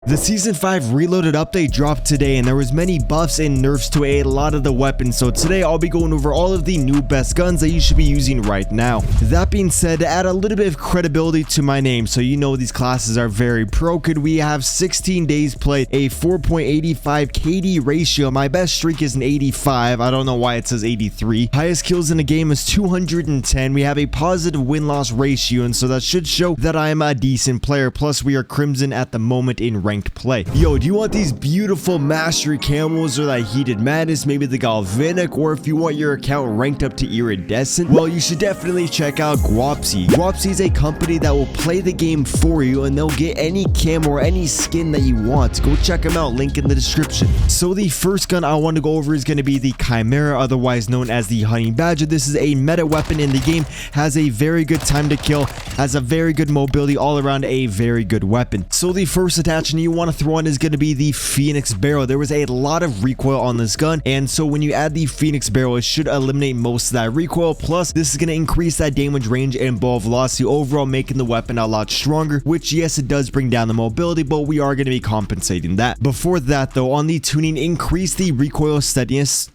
The Season 5 Reloaded update dropped today, and there was many buffs and nerfs to a lot of the weapons, so today I'll be going over all of the new best guns that you should be using right now. That being said, to add a little bit of credibility to my name, so you know these classes are very broken, we have 16 days played, a 4.85 KD ratio. My best streak is an 85. I don't know why it says 83. Highest kills in the game is 210. We have a positive win-loss ratio, and so that should show that I am a decent player. Plus, we are Crimson at the moment in ranked play. Yo, do you want these beautiful mastery camos or that heated madness, maybe the galvanic, or if you want your account ranked up to iridescent? Well, you should definitely check out Guapsi. Guapsi is a company that will play the game for you, and they'll get any camo or any skin that you want. Go check them out, link in the description. So the first gun I want to go over is going to be the Chimera, otherwise known as the Honey Badger. This is a meta weapon in the game, has a very good time to kill, has a very good mobility, all around a very good weapon. So the first attachment you want to throw on is going to be the Phoenix Barrel. There was a lot of recoil on this gun, and so when you add the Phoenix Barrel, it should eliminate most of that recoil. Plus, this is going to increase that damage range and ball velocity, overall making the weapon a lot stronger, which yes, it does bring down the mobility, but we are going to be compensating that. Before that though, on the tuning, increase the recoil steadiness.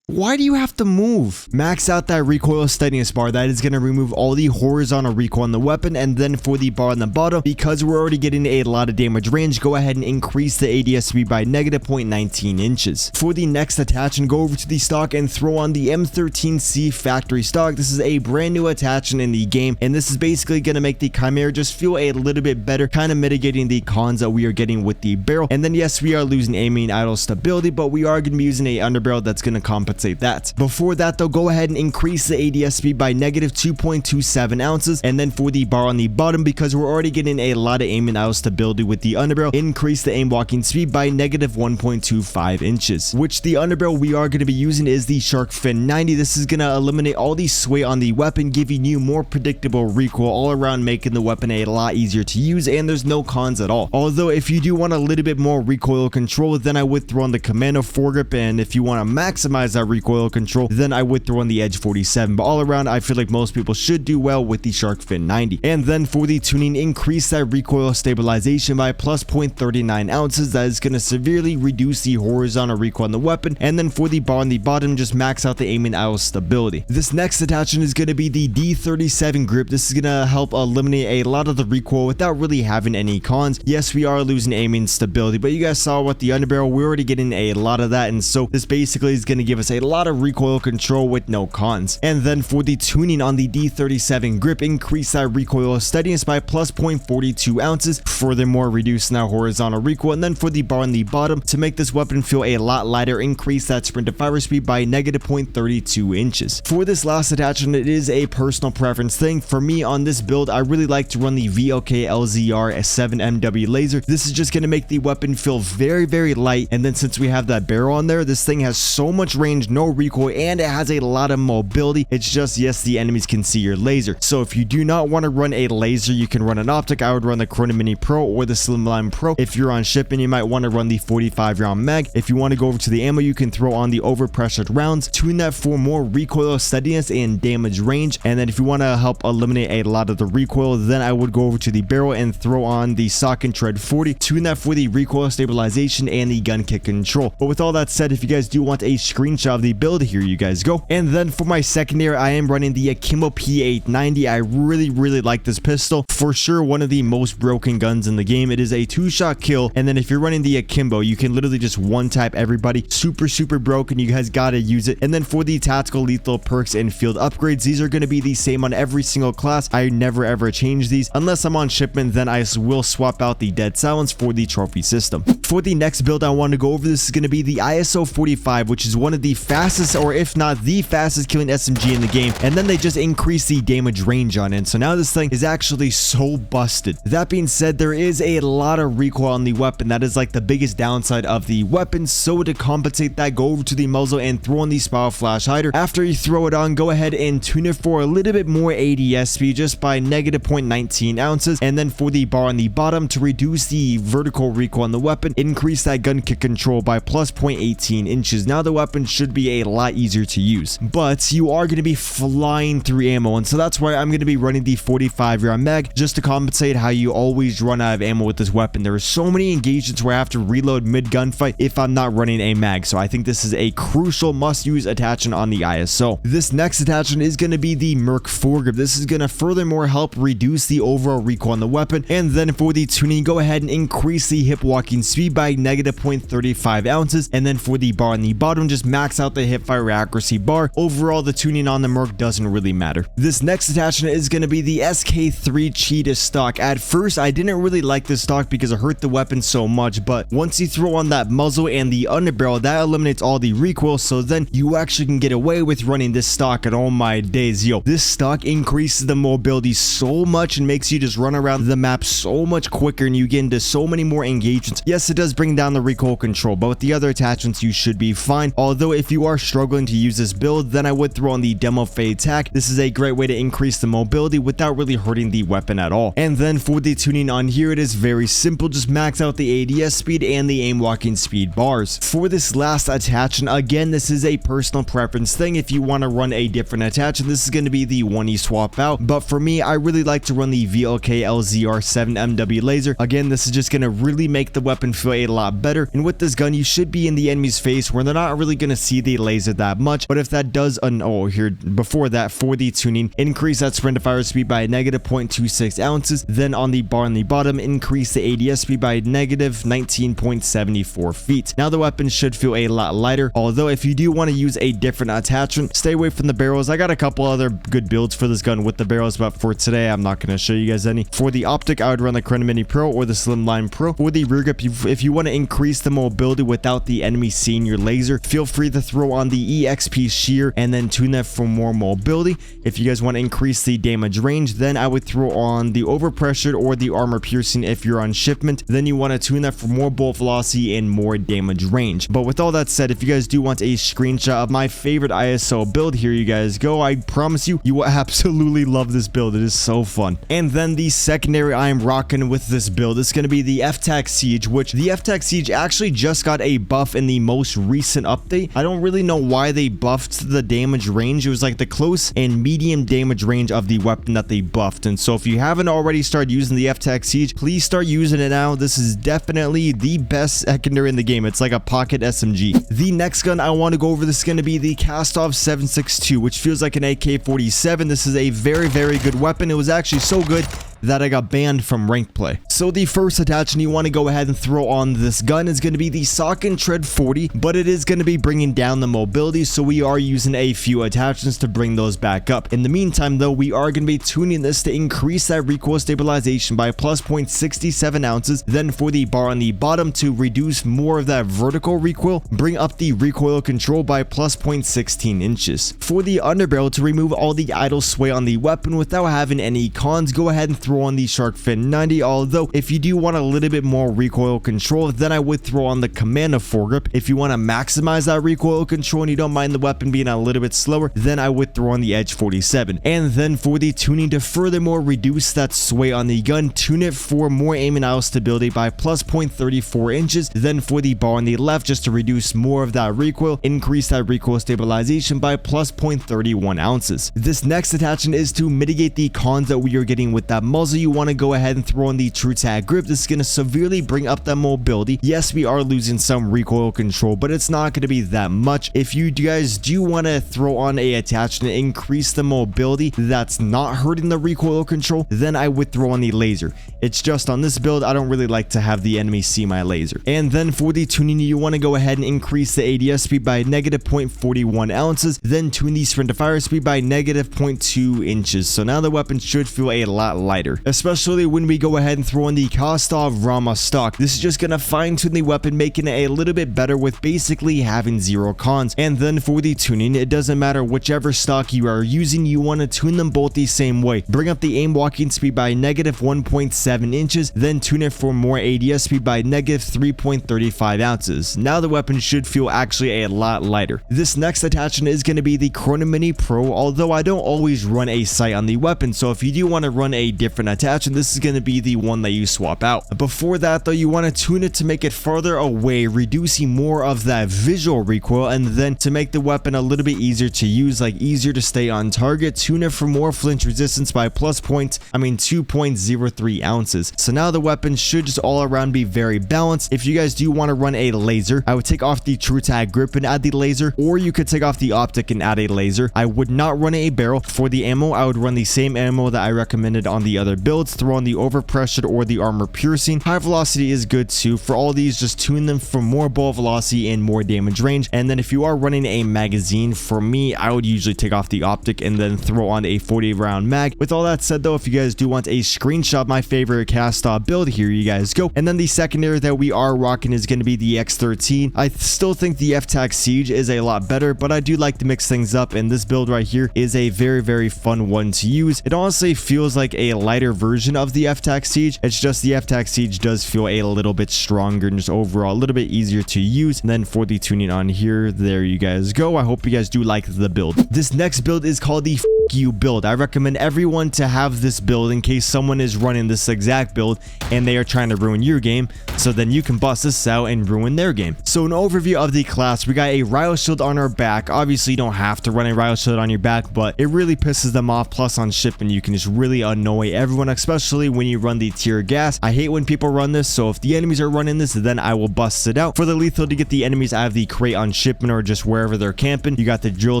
Why do you have to move? Max out that recoil steadiness bar. That is going to remove all the horizontal recoil on the weapon. And then for the bar on the bottom, because we're already getting a lot of damage range, go ahead and increase the ADS speed by negative 0.19 inches. For the next attachment, go over to the stock and throw on the M13C factory stock. This is a brand new attachment in the game, and this is basically going to make the Chimera just feel a little bit better, kind of mitigating the cons that we are getting with the barrel. And then yes, we are losing aiming idle stability, but we are going to be using a underbarrel that's going to compensate that. Before that though, go ahead and increase the ADS speed by negative 2.27 ounces, and then for the bar on the bottom, because we're already getting a lot of aim and idle stability with the underbarrel, increase the aim walking speed by negative 1.25 inches. Which the underbarrel we are going to be using is the Shark Fin 90. This is going to eliminate all the sway on the weapon, giving you more predictable recoil all around, making the weapon a lot easier to use, and there's no cons at all. Although if you do want a little bit more recoil control, then I would throw on the Commando foregrip, and if you want to maximize that recoil control, then I would throw on the Edge 47. But all around, I feel like most people should do well with the Shark Fin 90. And then for the tuning, increase that recoil stabilization by plus 0.39 ounces. That is going to severely reduce the horizontal recoil on the weapon. And then for the bar on the bottom, just max out the aim and idle stability. This next attachment is going to be the D37 grip. This is going to help eliminate a lot of the recoil without really having any cons. Yes, we are losing aiming stability, but you guys saw with the underbarrel, we're already getting a lot of that, and so this basically is going to give us a lot of recoil control with no cons. And then for the tuning on the D37 grip, increase that recoil steadiness by plus 0.42 ounces, furthermore reducing that horizontal recoil. And then for the bar on the bottom, to make this weapon feel a lot lighter, increase that sprint to fire speed by negative 0.32 inches. For this last attachment, it is a personal preference thing. For me on this build, I really like to run the VLK LZR 7 MW laser. This is just going to make the weapon feel very light, and then since we have that barrel on there, this thing has so much range, no recoil, and it has a lot of mobility. It's just, yes, the enemies can see your laser. So if you do not want to run a laser, you can run an optic. I would run the Chrono Mini Pro or the Slimline Pro. If you're on shipping, you might want to run the 45 round mag. If you want to go over to the ammo, you can throw on the overpressured rounds, tune that for more recoil steadiness and damage range. And then if you want to help eliminate a lot of the recoil, then I would go over to the barrel and throw on the Sock and Tread 40, tune that for the recoil stabilization and the gun kick control. But with all that said, if you guys do want a screenshot of the build, here you guys go. And then for my secondary, I am running the Akimbo P890. I really like this pistol. For sure, one of the most broken guns in the game. It is a 2-shot kill, and then if you're running the Akimbo, you can literally just one-tap everybody. Super broken. You guys gotta use it. And then for the tactical lethal perks and field upgrades, these are going to be the same on every single class. I never ever change these unless I'm on shipment. Then I will swap out the dead silence for the trophy system. For the next build I want to go over, this is going to be the ISO 45, which is one of the fastest, or if not the fastest killing SMG in the game, and then they just increase the damage range on it. So now this thing is actually so busted. That being said, there is a lot of recoil on the weapon. That is like the biggest downside of the weapon. So to compensate that, go over to the muzzle and throw on the Spiral Flash Hider. After you throw it on, go ahead and tune it for a little bit more ADS speed, just by negative 0.19 ounces. And then for the bar on the bottom, to reduce the vertical recoil on the weapon, increase that gun kick control by plus 0.18 inches. Now the weapon should should be a lot easier to use. But you are going to be flying through ammo, and so that's why I'm going to be running the 45-round mag just to compensate how you always run out of ammo with this weapon. There are so many engagements where I have to reload mid gunfight if I'm not running a mag, so I think this is a crucial must-use attachment on the ISO. This next attachment is going to be the Merc foregrip. This is going to furthermore help reduce the overall recoil on the weapon. And then for the tuning, go ahead and increase the hip walking speed by negative 0.35 ounces, and then for the bar on the bottom, just max out the hip fire accuracy bar. Overall, the tuning on the Merc doesn't really matter. This next attachment is going to be the SK3 Cheetah stock. At first, I didn't really like this stock because it hurt the weapon so much, but once you throw on that muzzle and the underbarrel, that eliminates all the recoil, so then you actually can get away with running this stock. And oh my days, yo, this stock increases the mobility so much and makes you just run around the map so much quicker, and you get into so many more engagements. Yes, it does bring down the recoil control, but with the other attachments you should be fine. Although if you are struggling to use this build, then I would throw on the demo fade tack. This is a great way to increase the mobility without really hurting the weapon at all. And then for the tuning on here, it is very simple. Just max out the ADS speed and the aim walking speed bars. For this last attachment, again, this is a personal preference thing. If you want to run a different attachment, this is going to be the one you swap out, but for me, I really like to run the VLK LZR7 MW laser. Again, this is just going to really make the weapon feel a lot better, and with this gun you should be in the enemy's face where they're not really going to see the laser that much. But if that does here before that, for the tuning, increase that sprint to fire speed by negative 0.26 ounces, then on the bar on the bottom, increase the ADS speed by negative 19.74 feet. Now the weapon should feel a lot lighter, although if you do want to use a different attachment, stay away from the barrels. I got a couple other good builds for this gun with the barrels, but for today I'm not going to show you guys any. For the optic, I would run the Chrono Mini Pro or the Slimline Pro. For the rear grip, if you want to increase the mobility without the enemy seeing your laser, feel free to throw on the EXP shear and then tune that for more mobility. If you guys want to increase the damage range, then I would throw on the overpressured or the armor piercing if you're on shipment. Then you want to tune that for more bolt velocity and more damage range. But with all that said, if you guys do want a screenshot of my favorite ISO build, here you guys go. I promise you will absolutely love this build. It is so fun. And then the secondary I am rocking with this build is going to be the FTAC Siege, which the FTAC Siege actually just got a buff in the most recent update. I don't really know why they buffed the damage range. It was like the close and medium damage range of the weapon that they buffed. And so if you haven't already started using the FTAC Siege, please start using it now. This is definitely the best secondary in the game. It's like a pocket SMG. The next gun I want to go over, this is going to be the KASTOV 762, which feels like an AK-47. This is a very, very good weapon. It was actually so good that I got banned from ranked play. So the first attachment you want to go ahead and throw on this gun is going to be the Sock and Tread 40, but it is going to be bringing down the mobility, so we are using a few attachments to bring those back up. In the meantime though, we are going to be tuning this to increase that recoil stabilization by plus 0.67 ounces, then for the bar on the bottom to reduce more of that vertical recoil, bring up the recoil control by plus 0.16 inches. For the underbarrel to remove all the idle sway on the weapon without having any cons, go ahead and throw on the Shark Fin 90, although if you do want a little bit more recoil control, then I would throw on the Commando foregrip. If you want to maximize that recoil control and you don't mind the weapon being a little bit slower, then I would throw on the Edge 47. And then for the tuning to furthermore reduce that sway on the gun, tune it for more aim and idle stability by plus 0.34 inches. Then for the bar on the left, just to reduce more of that recoil, increase that recoil stabilization by plus 0.31 ounces. This next attachment is to mitigate the cons that we are getting with that muzzle. You want to go ahead and throw in the True Tag grip. This is going to severely bring up that mobility. Yes, we are losing some recoil control, but it's not going to be that much. If you guys do want to throw on a attachment to increase the mobility that's not hurting the recoil control, then I would throw on the laser. It's just on this build, I don't really like to have the enemy see my laser. And then for the tuning, you want to go ahead and increase the ADS speed by negative 0.41 ounces, then tune the sprint to fire speed by negative 0.2 inches. So now the weapon should feel a lot lighter, especially when we go ahead and throw in the KASTOV Rama stock. This is just going to fine tune the weapon, making it a little bit better with basically having zero cons. And then for the tuning, it doesn't matter whichever stock you are using, you want to tune them both the same way. Bring up the aim walking speed by negative 1.7 inches, then tune it for more ADS speed by negative 3.35 ounces. Now the weapon should feel actually a lot lighter. This next attachment is going to be the Chrono Mini Pro, although I don't always run a sight on the weapon, so if you do want to run a different different attachment, this is going to be the one that you swap out. Before that though, you want to tune it to make it farther away, reducing more of that visual recoil, and then to make the weapon a little bit easier to use, like easier to stay on target, tune it for more flinch resistance by plus 2.03 ounces. So now the weapon should just all around be very balanced. If you guys do want to run a laser, I would take off the true tag grip and add the laser, or you could take off the optic and add a laser. I would not run a barrel. For the ammo, I would run the same ammo that I recommended on the other builds, throw on the overpressured or the armor piercing. High velocity is good too. For all these, just tune them for more ball velocity and more damage range. And then if you are running a magazine, for me, I would usually take off the optic and then throw on a 40 round mag. With all that said though, if you guys do want a screenshot of my favorite KASTOV build, here you guys go. And then the secondary that we are rocking is going to be the X13. I still think the FTAC Siege is a lot better, but I do like to mix things up, and this build right here is a very fun one to use. It honestly feels like a lighter version of the FTAC Siege. It's just the FTAC Siege does feel a little bit stronger and just overall a little bit easier to use. And then for the tuning on here, there you guys go. I hope you guys do like the build. This next build is called the you build. I recommend everyone to have this build in case someone is running this exact build and they are trying to ruin your game, so then you can bust this out and ruin their game. So an overview of the class, we got a Ryo shield on our back. Obviously you don't have to run a Ryo shield on your back, but it really pisses them off. Plus on shipment you can just really annoy everyone, especially when you run the tear gas. I hate when people run this, so if the enemies are running this, then I will bust it out. For the lethal, to get the enemies out of the crate on shipment or just wherever they're camping, you got the drill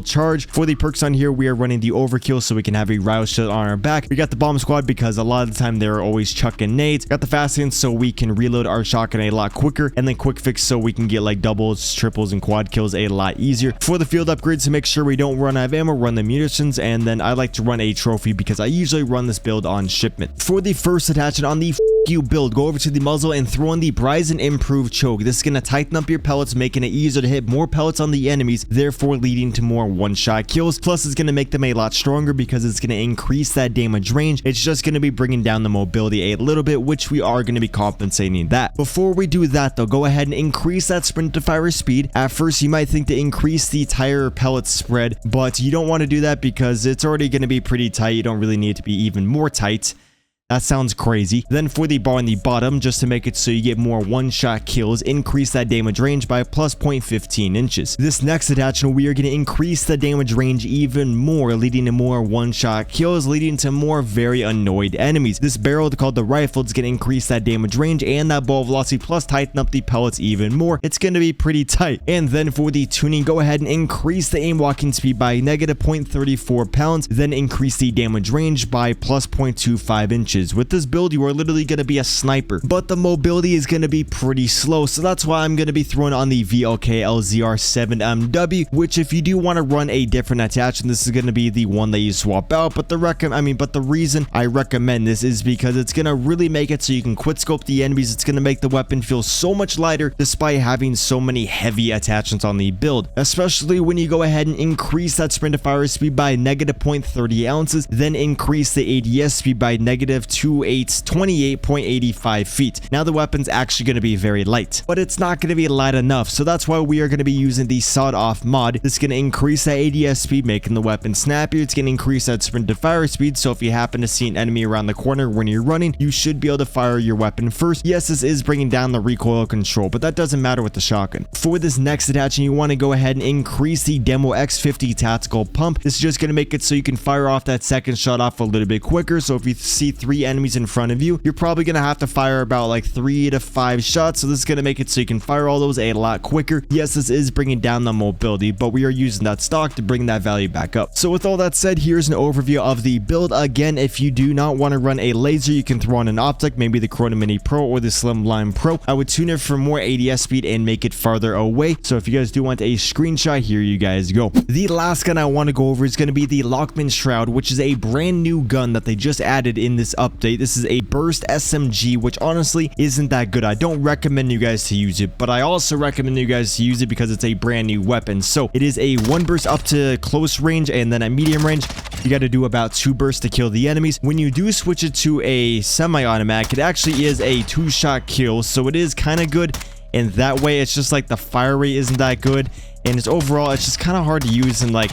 charge. For the perks on here, we are running the overkill, so we can have a Ryo shield on our back. We got the bomb squad because a lot of the time they're always chucking nades. Got the fast hands so we can reload our shotgun a lot quicker, and then quick fix so we can get like doubles, triples, and quad kills a lot easier. For the field upgrades, to make sure we don't run out of ammo, run the munitions, and then I like to run a trophy because I usually run this build on shipment. For the first attachment on the you build, go over to the muzzle and throw on the BRYSON improved choke. This is going to tighten up your pellets, making it easier to hit more pellets on the enemies, therefore leading to more one-shot kills. Plus it's going to make them a lot stronger because it's going to increase that damage range. It's just going to be bringing down the mobility a little bit, which we are going to be compensating that. Before we do that though, go ahead and increase that sprint to fire speed. At first you might think to increase the tire pellet spread, but you don't want to do that because it's already going to be pretty tight. You don't really need it to be even more tight. That sounds crazy. Then for the bar on the bottom, just to make it so you get more one-shot kills, increase that damage range by plus 0.15 inches. This next attachment, we are going to increase the damage range even more, leading to more one-shot kills, leading to more very annoyed enemies. This barrel called the rifle is going to increase that damage range and that ball velocity, plus tighten up the pellets even more. It's going to be pretty tight. And then for the tuning, go ahead and increase the aim walking speed by negative 0.34 pounds, then increase the damage range by plus 0.25 inches. With this build, you are literally going to be a sniper, but the mobility is going to be pretty slow, so that's why I'm going to be throwing on the VLK LZR7 MW, which if you do want to run a different attachment, this is going to be the one that you swap out. But the reason I recommend this is because it's going to really make it so you can quit scope the enemies. It's going to make the weapon feel so much lighter despite having so many heavy attachments on the build, especially when you go ahead and increase that sprint to fire speed by negative 0.30 ounces, then increase the ADS speed by negative 28.85 feet. Now the weapon's actually going to be very light, but it's not going to be light enough, so that's why we are going to be using the sawed off mod. This is going to increase that ADS speed, making the weapon snappier. It's going to increase that sprint to fire speed, so if you happen to see an enemy around the corner when you're running, you should be able to fire your weapon first. Yes, this is bringing down the recoil control, but that doesn't matter with the shotgun. For this next attachment, you want to go ahead and increase the Demo X50 tactical pump. This is just going to make it so you can fire off that second shot off a little bit quicker, so if you see 3 enemies in front of you, you're probably going to have to fire about like 3 to 5 shots, so this is going to make it so you can fire all those a lot quicker. Yes, this is bringing down the mobility, but we are using that stock to bring that value back up. So with all that said, here's an overview of the build. Again, if you do not want to run a laser, you can throw on an optic, maybe the Corona Mini Pro or the Slimline Pro. I would tune it for more ADS speed and make it farther away. So if you guys do want a screenshot, here you guys go. The last gun I want to go over is going to be the LACHMANN SHROUD, which is a brand new gun that they just added in this update. This is a burst SMG, which honestly isn't that good. I don't recommend you guys to use it, but I also recommend you guys to use it because it's a brand new weapon. So it is a 1 burst up to close range, and then at medium range you got to do about 2 bursts to kill the enemies. When you do switch it to a semi-automatic, it actually is a 2-shot kill, so it is kind of good. And that way it's just like the fire rate isn't that good, and it's overall it's just kind of hard to use in like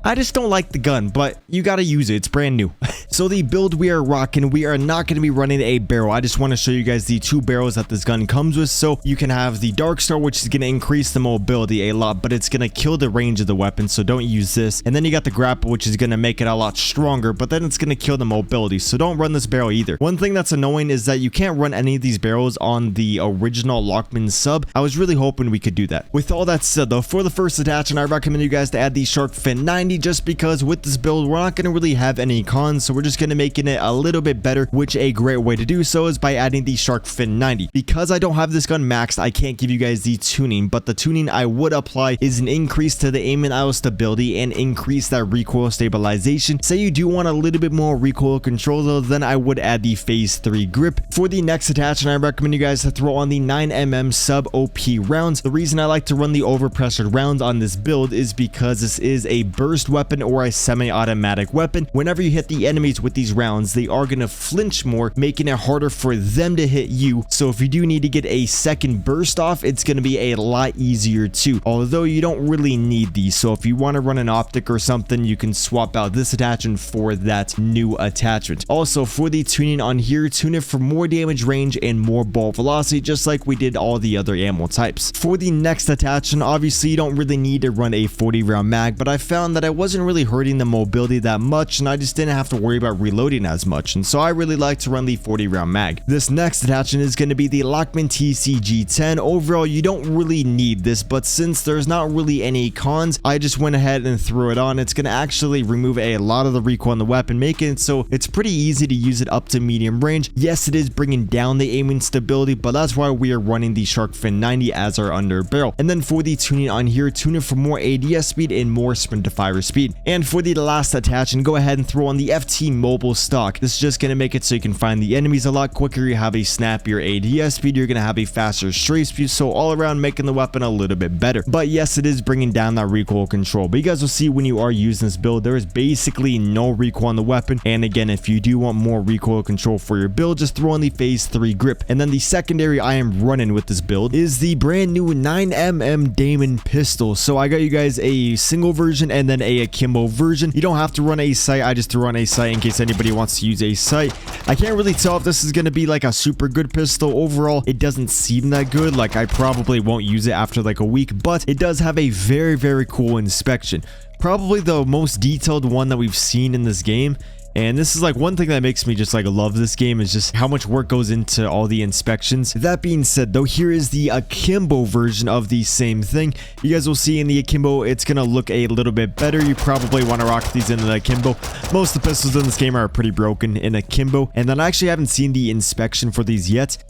I just don't like the gun, but you gotta use it. It's brand new. So the build we are rocking, we are not going to be running a barrel. I just want to show you guys the 2 barrels that this gun comes with. So you can have the Dark Star, which is going to increase the mobility a lot, but it's going to kill the range of the weapon, so don't use this. And then you got the grapple, which is going to make it a lot stronger, but then it's going to kill the mobility, so don't run this barrel either. One thing that's annoying is that you can't run any of these barrels on the original LACHMANN sub. I was really hoping we could do that. With all that said though, for the first attachment, I recommend you guys to add the Shark Fin 90, just because with this build, we're not going to really have any cons, so we're just going to make it a little bit better, which a great way to do so is by adding the Shark Fin 90. Because I don't have this gun maxed, I can't give you guys the tuning, but the tuning I would apply is an increase to the aim and idle stability and increase that recoil stabilization. Say you do want a little bit more recoil control though, then I would add the phase 3 grip. For the next attachment, I recommend you guys to throw on the 9mm sub OP rounds. The reason I like to run the overpressured rounds on this build is because this is a burst weapon or a semi-automatic weapon. Whenever you hit the enemies with these rounds, they are going to flinch more, making it harder for them to hit you. So if you do need to get a second burst off, it's going to be a lot easier too, although you don't really need these. So if you want to run an optic or something, you can swap out this attachment for that new attachment. Also, for the tuning on here, tune it for more damage range and more ball velocity, just like we did all the other ammo types. For the next attachment, obviously you don't really need to run a 40 round mag, but I found that I wasn't really hurting the mobility that much, and I just didn't have to worry about reloading as much, and so I really like to run the 40 round mag. This next attachment is going to be the LACHMANN TCG10. Overall, you don't really need this, but since there's not really any cons, I just went ahead and threw it on. It's going to actually remove a lot of the recoil on the weapon, making it so it's pretty easy to use it up to medium range. Yes, it is bringing down the aiming stability, but that's why we are running the Shark Fin 90 as our under barrel. And then for the tuning on here, tune it for more ADS speed and more sprint to fire speed. And for the last attachment, go ahead and throw on the FT mobile stock. This is just going to make it so you can find the enemies a lot quicker. You have a snappier ADS speed, you're going to have a faster strafe speed, so all around making the weapon a little bit better. But yes, it is bringing down that recoil control, but you guys will see when you are using this build, there is basically no recoil on the weapon. And again, if you do want more recoil control for your build, just throw on the phase 3 grip. And then the secondary I am running with this build is the brand new 9mm Damon pistol. So I got you guys a single version and then a akimbo version. You don't have to run a sight, I just threw on a sight in case anybody wants to use a sight. I can't really tell if this is going to be like a super good pistol. Overall, it doesn't seem that good. Like, I probably won't use it after like a week, but it does have a very cool inspection. Probably the most detailed one that we've seen in this game. And this is like one thing that makes me just like love this game, is just how much work goes into all the inspections. That being said though, here is the akimbo version of the same thing. You guys will see in the akimbo, it's gonna look a little bit better. You probably want to rock these in the akimbo. Most of the pistols in this game are pretty broken in akimbo. And then I actually haven't seen the inspection for these yet.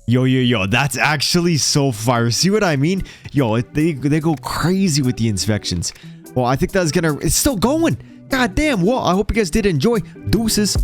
Yo, that's actually so fire. See what I mean? Yo, they go crazy with the inspections. Well, I think that's gonna, it's still going. God damn. Well, I hope you guys did enjoy. Deuces.